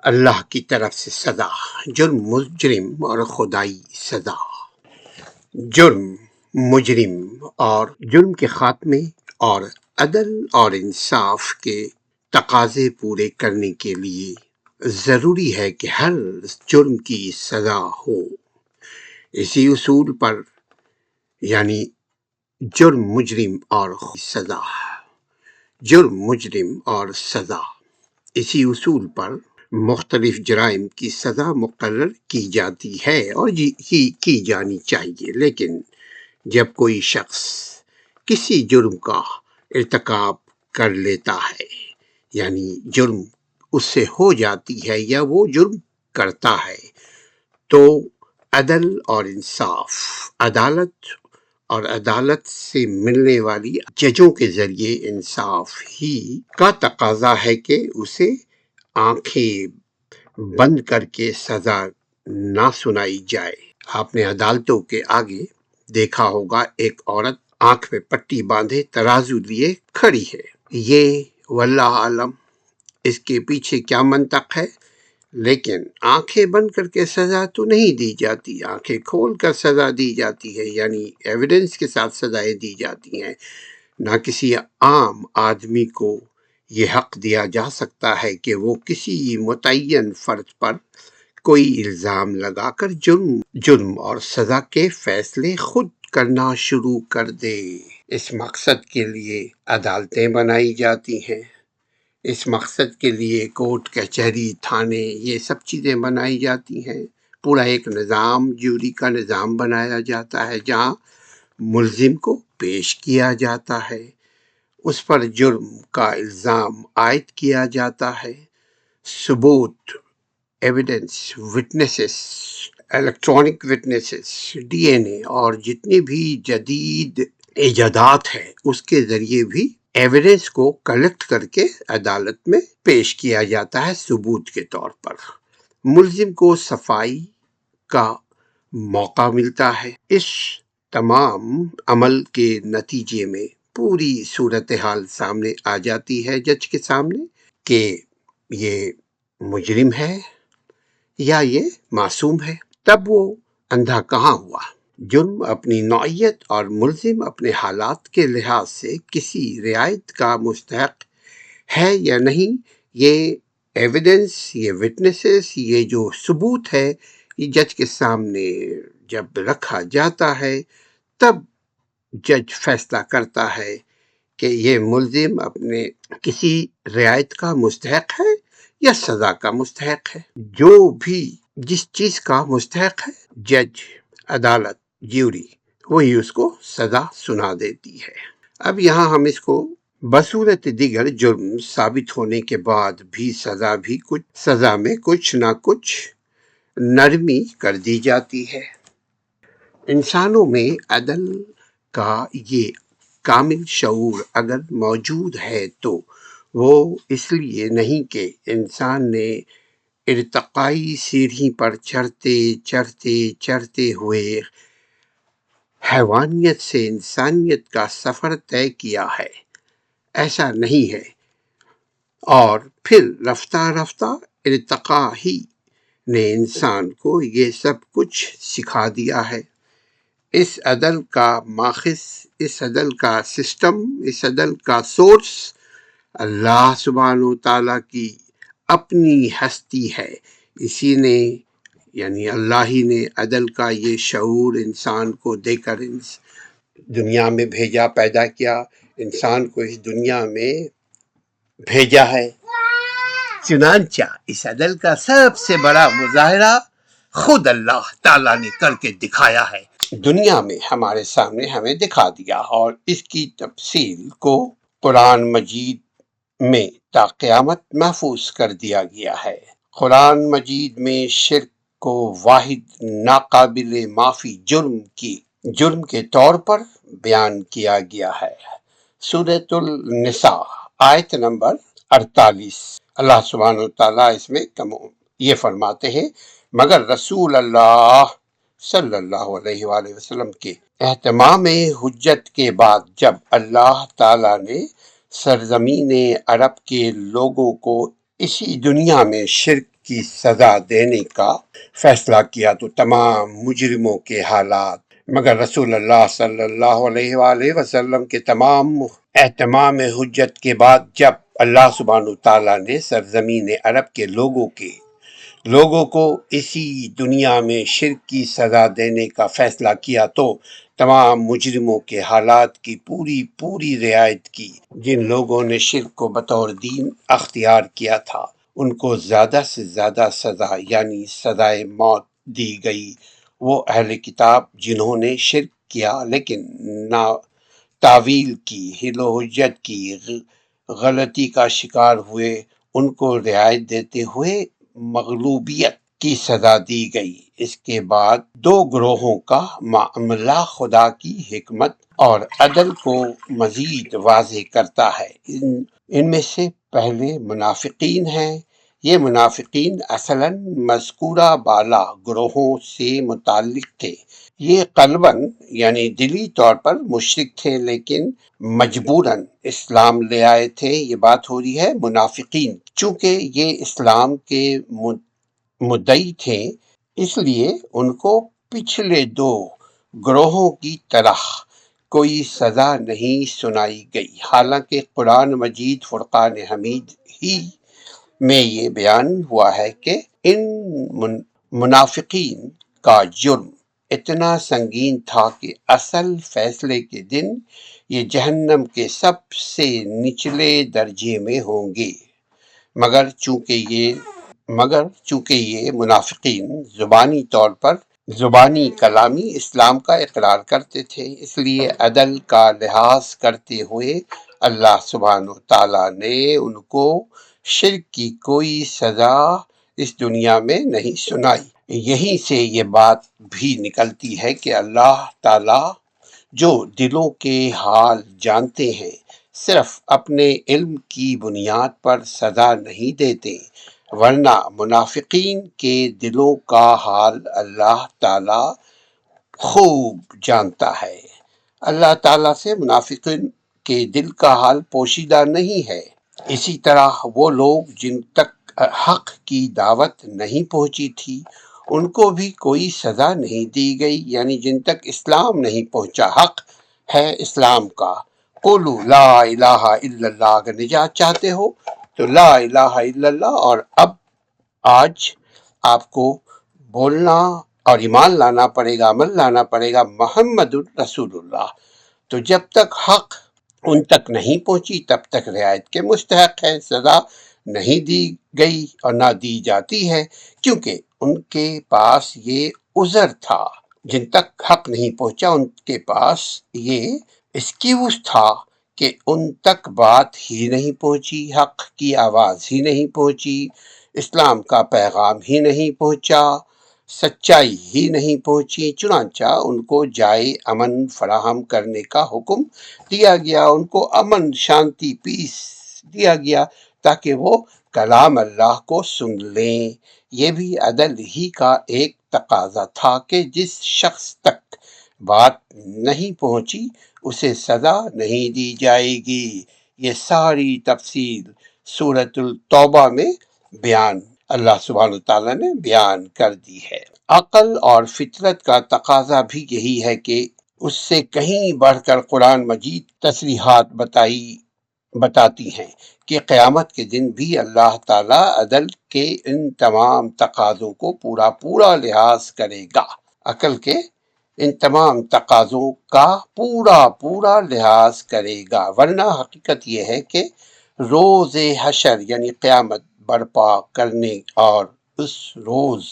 اللہ کی طرف سے سزا، جرم مجرم اور خدائی سزا۔ جرم مجرم اور جرم کے خاتمے اور عدل اور انصاف کے تقاضے پورے کرنے کے لیے ضروری ہے کہ ہر جرم کی سزا ہو۔ اسی اصول پر یعنی جرم مجرم اور سزا، جرم مجرم اور سزا، اسی اصول پر مختلف جرائم کی سزا مقرر کی جاتی ہے اور کی جانی چاہیے، لیکن جب کوئی شخص کسی جرم کا ارتکاب کر لیتا ہے، یعنی جرم اس سے ہو جاتی ہے یا وہ جرم کرتا ہے، تو عدل اور انصاف، عدالت سے ملنے والی ججوں کے ذریعے انصاف ہی کا تقاضا ہے کہ اسے آنکھیں بند کر کے سزا نہ سنائی جائے۔ آپ نے عدالتوں کے آگے دیکھا ہوگا ایک عورت آنکھ میں پٹی باندھے ترازو لیے کھڑی ہے۔ یہ واللہ عالم اس کے پیچھے کیا منطق ہے، لیکن آنکھیں بند کر کے سزا تو نہیں دی جاتی، آنکھیں کھول کر سزا دی جاتی ہے، یعنی ایویڈنس کے ساتھ سزائیں دی جاتی ہیں۔ نہ کسی عام آدمی کو یہ حق دیا جا سکتا ہے کہ وہ کسی متعین فرد پر کوئی الزام لگا کر جرم اور سزا کے فیصلے خود کرنا شروع کر دے۔ اس مقصد کے لیے عدالتیں بنائی جاتی ہیں، اس مقصد کے لیے کورٹ کچہری تھانے یہ سب چیزیں بنائی جاتی ہیں۔ پورا ایک نظام، جیوری کا نظام بنایا جاتا ہے جہاں ملزم کو پیش کیا جاتا ہے، اس پر جرم کا الزام عائد کیا جاتا ہے، ثبوت، evidence, witnesses, electronic witnesses, D N A اور جتنی بھی جدید ایجادات ہیں اس کے ذریعے بھی ایویڈنس کو کلیکٹ کر کے عدالت میں پیش کیا جاتا ہے ثبوت کے طور پر۔ ملزم کو صفائی کا موقع ملتا ہے۔ اس تمام عمل کے نتیجے میں پوری صورتحال سامنے آ جاتی ہے جج کے سامنے کہ یہ مجرم ہے یا یہ معصوم ہے۔ تب وہ اندھا کہاں ہوا۔ جرم اپنی نوعیت اور ملزم اپنے حالات کے لحاظ سے کسی رعایت کا مستحق ہے یا نہیں، یہ ایویڈنس، یہ وٹنسز، یہ جو ثبوت ہے، یہ جج کے سامنے جب رکھا جاتا ہے تب جج فیصلہ کرتا ہے کہ یہ ملزم اپنے کسی رعایت کا مستحق ہے یا سزا کا مستحق ہے۔ جو بھی جس چیز کا مستحق ہے، جج، عدالت، جیوری وہی اس کو سزا سنا دیتی ہے۔ اب یہاں ہم اس کو بصورت دیگر جرم ثابت ہونے کے بعد بھی سزا میں کچھ نہ کچھ نرمی کر دی جاتی ہے۔ انسانوں میں عدل کا یہ کامل شعور اگر موجود ہے تو وہ اس لیے نہیں کہ انسان نے ارتقائی سیڑھی پر چڑھتے ہوئے حیوانیت سے انسانیت کا سفر طے کیا ہے، ایسا نہیں ہے، اور پھر رفتہ رفتہ ارتقا ہی نے انسان کو یہ سب کچھ سکھا دیا ہے۔ اس عدل کا ماخذ، اس عدل کا سسٹم، اس عدل کا سورس اللہ سبحانہ و تعالیٰ کی اپنی ہستی ہے۔ اسی نے یعنی اللہ ہی نے عدل کا یہ شعور انسان کو دے کر دنیا میں بھیجا، پیدا کیا، انسان کو اس دنیا میں بھیجا ہے۔ چنانچہ اس عدل کا سب سے بڑا مظاہرہ خود اللہ تعالیٰ نے کر کے دکھایا ہے، دنیا میں ہمارے سامنے ہمیں دکھا دیا، اور اس کی تفصیل کو قرآن مجید میں تا قیامت محفوظ کر دیا گیا ہے۔ قرآن مجید میں شرک کو واحد ناقابل معافی جرم کے طور پر بیان کیا گیا ہے۔ سورۃ النساء آیت نمبر 48، اللہ سبحانہ وتعالیٰ اس میں یہ فرماتے ہیں، مگر رسول اللہ صلی اللہ علیہ وآلہ وسلم کے اہتمام حجت کے بعد جب اللہ تعالیٰ نے سرزمین عرب کے لوگوں کو اسی دنیا میں شرک کی سزا دینے کا فیصلہ کیا تو تمام مجرموں کے حالات مگر رسول اللہ صلی اللہ علیہ وآلہ وسلم کے تمام اہتمام حجت کے بعد جب اللہ سبحانہ تعالیٰ نے سرزمین عرب کے لوگوں کو اسی دنیا میں شرک کی سزا دینے کا فیصلہ کیا تو تمام مجرموں کے حالات کی پوری رعایت کی۔ جن لوگوں نے شرک کو بطور دین اختیار کیا تھا ان کو زیادہ سے زیادہ سزا یعنی سزائے موت دی گئی۔ وہ اہل کتاب جنہوں نے شرک کیا لیکن نہ تعویل کی، حل و حجت کی، غلطی کا شکار ہوئے، ان کو رعایت دیتے ہوئے مغلوبیت کی سزا دی گئی۔ اس کے بعد دو گروہوں کا معاملہ خدا کی حکمت اور عدل کو مزید واضح کرتا ہے۔ ان میں سے پہلے منافقین ہیں۔ یہ منافقین اصلاً مذکورہ بالا گروہوں سے متعلق تھے۔ یہ قلباً یعنی دلی طور پر مشرک تھے لیکن مجبوراً اسلام لے آئے تھے۔ یہ بات ہو رہی ہے منافقین، چونکہ یہ اسلام کے مدعی تھے اس لیے ان کو پچھلے دو گروہوں کی طرح کوئی سزا نہیں سنائی گئی، حالانکہ قرآن مجید فرقان حمید ہی میں یہ بیان ہوا ہے کہ ان منافقین کا جرم اتنا سنگین تھا کہ اصل فیصلے کے دن یہ جہنم کے سب سے نچلے درجے میں ہوں گے۔ مگر چونکہ یہ منافقین زبانی کلامی اسلام کا اقرار کرتے تھے، اس لیے عدل کا لحاظ کرتے ہوئے اللہ سبحانہ تعالیٰ نے ان کو شرک کی کوئی سزا اس دنیا میں نہیں سنائی۔ یہیں سے یہ بات بھی نکلتی ہے کہ اللہ تعالیٰ جو دلوں کے حال جانتے ہیں صرف اپنے علم کی بنیاد پر سزا نہیں دیتے، ورنہ منافقین کے دلوں کا حال اللہ تعالیٰ خوب جانتا ہے۔ اللہ تعالیٰ سے منافقین کے دل کا حال پوشیدہ نہیں ہے۔ اسی طرح وہ لوگ جن تک حق کی دعوت نہیں پہنچی تھی ان کو بھی کوئی سزا نہیں دی گئی، یعنی جن تک اسلام نہیں پہنچا، حق ہے اسلام کا۔ قولوا لا الہ الا اللہ، اگر نجات چاہتے ہو تو لا الہ الا اللہ، اور آج آپ کو بولنا اور ایمان لانا پڑے گا، عمل لانا پڑے گا محمد رسول اللہ۔ تو جب تک حق ان تک نہیں پہنچی تب تک رعایت کے مستحق ہے، سزا نہیں دی گئی اور نہ دی جاتی ہے، کیونکہ ان کے پاس یہ عذر تھا۔ جن تک حق نہیں پہنچا ان کے پاس یہ ایکسکیوز تھا کہ ان تک بات ہی نہیں پہنچی، حق کی آواز ہی نہیں پہنچی، اسلام کا پیغام ہی نہیں پہنچا، سچائی ہی نہیں پہنچی، چنانچہ ان کو جائے امن فراہم کرنے کا حکم دیا گیا، ان کو امن، شانتی، پیس دیا گیا تاکہ وہ کلام اللہ کو سن لیں۔ یہ بھی عدل ہی کا ایک تقاضا تھا کہ جس شخص تک بات نہیں پہنچی اسے سزا نہیں دی جائے گی۔ یہ ساری تفصیل سورۃ التوبہ میں اللہ سبحانہ تعالیٰ نے بیان کر دی ہے۔ عقل اور فطرت کا تقاضا بھی یہی ہے کہ اس سے کہیں بڑھ کر قرآن مجید تصریحات بتاتی ہیں کہ قیامت کے دن بھی اللہ تعالیٰ عدل کے ان تمام تقاضوں کو پورا لحاظ کرے گا، عقل کے ان تمام تقاضوں کا پورا لحاظ کرے گا، ورنہ حقیقت یہ ہے کہ روز حشر یعنی قیامت برپا کرنے اور اس روز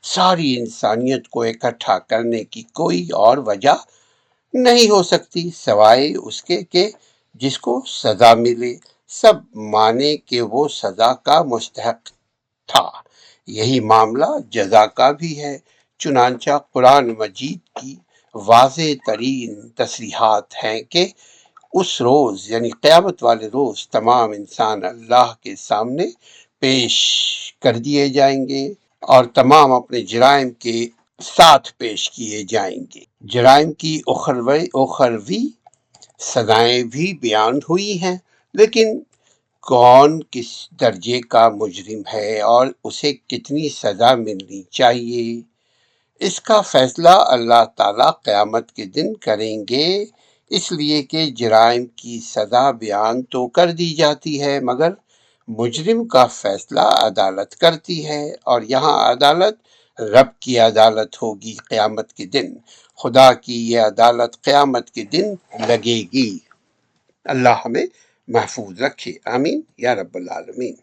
ساری انسانیت کو اکٹھا کرنے کی کوئی اور وجہ نہیں ہو سکتی سوائے اس کے کہ جس کو سزا ملے، سب مانے کہ وہ سزا کا مستحق تھا۔ یہی معاملہ جزا کا بھی ہے، چنانچہ قرآن مجید کی واضح ترین تصریحات ہیں کہ اس روز یعنی قیامت والے روز تمام انسان اللہ کے سامنے پیش کر دیے جائیں گے اور تمام اپنے جرائم کے ساتھ پیش کیے جائیں گے۔ جرائم کی اخروی سزائیں بھی بیان ہوئی ہیں، لیکن کون کس درجے کا مجرم ہے اور اسے کتنی سزا ملنی چاہیے، اس کا فیصلہ اللہ تعالیٰ قیامت کے دن کریں گے، اس لیے کہ جرائم کی سزا بیان تو کر دی جاتی ہے مگر مجرم کا فیصلہ عدالت کرتی ہے، اور یہاں عدالت رب کی عدالت ہوگی قیامت کے دن۔ خدا کی یہ عدالت قیامت کے دن لگے گی۔ اللہ ہمیں محفوظ رکھے، آمین یا رب العالمین۔